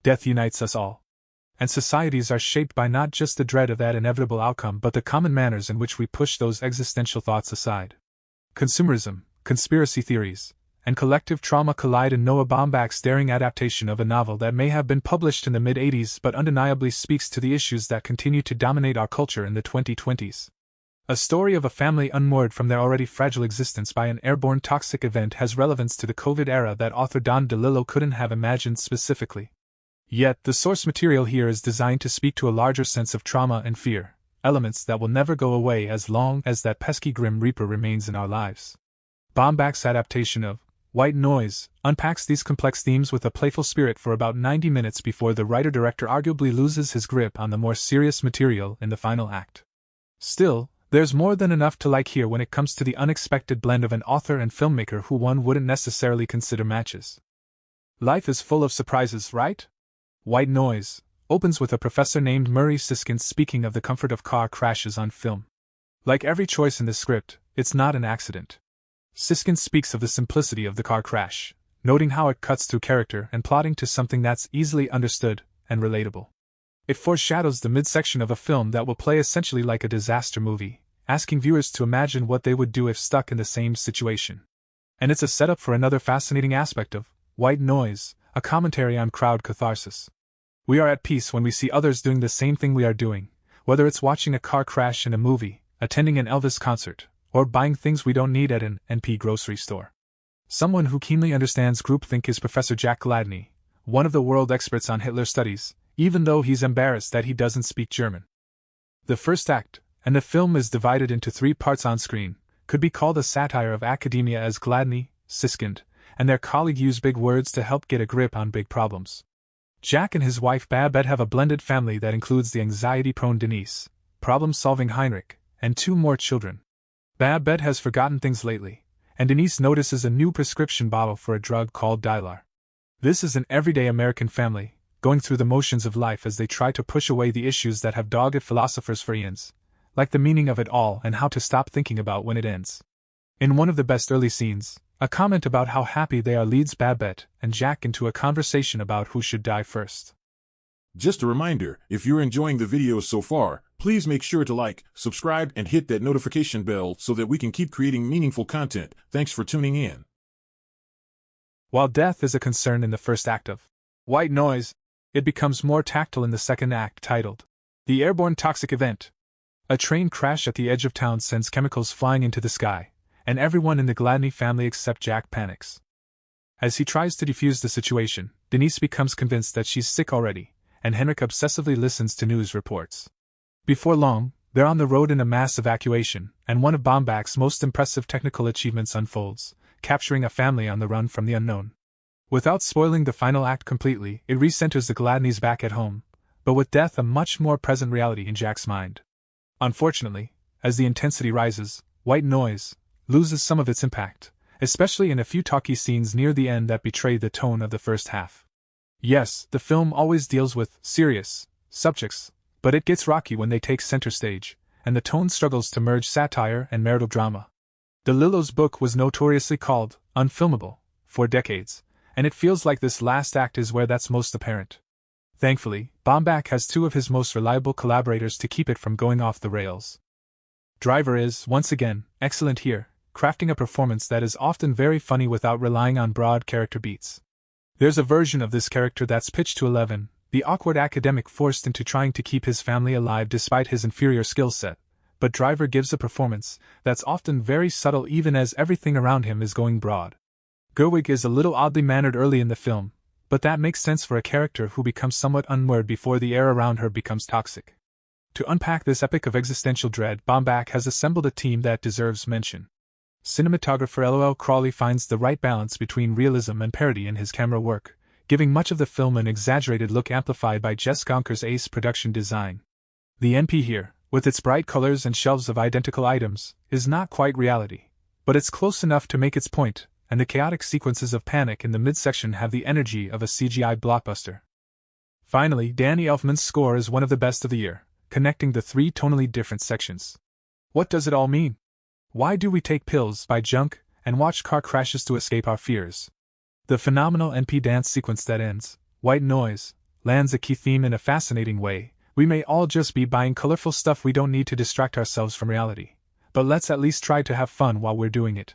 Death unites us all. And societies are shaped by not just the dread of that inevitable outcome but the common manners in which we push those existential thoughts aside. Consumerism, conspiracy theories, and collective trauma collide in Noah Baumbach's daring adaptation of a novel that may have been published in the mid-80s but undeniably speaks to the issues that continue to dominate our culture in the 2020s. A story of a family unmoored from their already fragile existence by an airborne toxic event has relevance to the COVID era that author Don DeLillo couldn't have imagined specifically. Yet, the source material here is designed to speak to a larger sense of trauma and fear, elements that will never go away as long as that pesky Grim Reaper remains in our lives. Baumbach's adaptation of White Noise unpacks these complex themes with a playful spirit for about 90 minutes before the writer-director arguably loses his grip on the more serious material in the final act. Still, there's more than enough to like here when it comes to the unexpected blend of an author and filmmaker who one wouldn't necessarily consider matches. Life is full of surprises, right? White Noise opens with a professor named Murray Siskind speaking of the comfort of car crashes on film. Like every choice in the script, it's not an accident. Siskind speaks of the simplicity of the car crash, noting how it cuts through character and plotting to something that's easily understood and relatable. It foreshadows the midsection of a film that will play essentially like a disaster movie, asking viewers to imagine what they would do if stuck in the same situation. And it's a setup for another fascinating aspect of White Noise, a commentary on crowd catharsis. We are at peace when we see others doing the same thing we are doing, whether it's watching a car crash in a movie, attending an Elvis concert, or buying things we don't need at an NP grocery store. Someone who keenly understands groupthink is Professor Jack Gladney, one of the world experts on Hitler studies, even though he's embarrassed that he doesn't speak German. The first act, and the film is divided into 3 parts on screen, could be called a satire of academia as Gladney, Siskind, and their colleague use big words to help get a grip on big problems. Jack and his wife Babette have a blended family that includes the anxiety-prone Denise, problem-solving Heinrich, and 2 more children. Babette has forgotten things lately, and Denise notices a new prescription bottle for a drug called Dilar. This is an everyday American family, going through the motions of life as they try to push away the issues that have dogged philosophers for eons, like the meaning of it all and how to stop thinking about when it ends. In one of the best early scenes, a comment about how happy they are leads Babette and Jack into a conversation about who should die first. Just a reminder, if you're enjoying the videos so far, please make sure to like, subscribe, and hit that notification bell so that we can keep creating meaningful content. Thanks for tuning in. While death is a concern in the first act of White Noise, it becomes more tactile in the second act titled The Airborne Toxic Event. A train crash at the edge of town sends chemicals flying into the sky, and everyone in the Gladney family except Jack panics. As he tries to defuse the situation, Denise becomes convinced that she's sick already, and Henrik obsessively listens to news reports. Before long, they're on the road in a mass evacuation, and one of Baumbach's most impressive technical achievements unfolds, capturing a family on the run from the unknown. Without spoiling the final act completely, it recenters the Gladneys back at home, but with death a much more present reality in Jack's mind. Unfortunately, as the intensity rises, White Noise loses some of its impact, especially in a few talky scenes near the end that betray the tone of the first half. Yes, the film always deals with serious subjects, but it gets rocky when they take center stage, and the tone struggles to merge satire and marital drama. DeLillo's book was notoriously called unfilmable for decades, and it feels like this last act is where that's most apparent. Thankfully, Baumbach has 2 of his most reliable collaborators to keep it from going off the rails. Driver is, once again, excellent here, crafting a performance that is often very funny without relying on broad character beats. There's a version of this character that's pitched to 11, the awkward academic forced into trying to keep his family alive despite his inferior skill set, but Driver gives a performance that's often very subtle even as everything around him is going broad. Gerwig is a little oddly mannered early in the film, but that makes sense for a character who becomes somewhat unmoored before the air around her becomes toxic. To unpack this epic of existential dread, Baumbach has assembled a team that deserves mention. Cinematographer L.O.L. Crawley finds the right balance between realism and parody in his camera work, giving much of the film an exaggerated look amplified by Jess Gonker's ace production design. The NP here, with its bright colors and shelves of identical items, is not quite reality, but it's close enough to make its point, and the chaotic sequences of panic in the midsection have the energy of a CGI blockbuster. Finally, Danny Elfman's score is one of the best of the year, connecting the 3 tonally different sections. What does it all mean? Why do we take pills, buy junk, and watch car crashes to escape our fears? The phenomenal NP dance sequence that ends White Noise lands a key theme in a fascinating way. We may all just be buying colorful stuff we don't need to distract ourselves from reality. But let's at least try to have fun while we're doing it.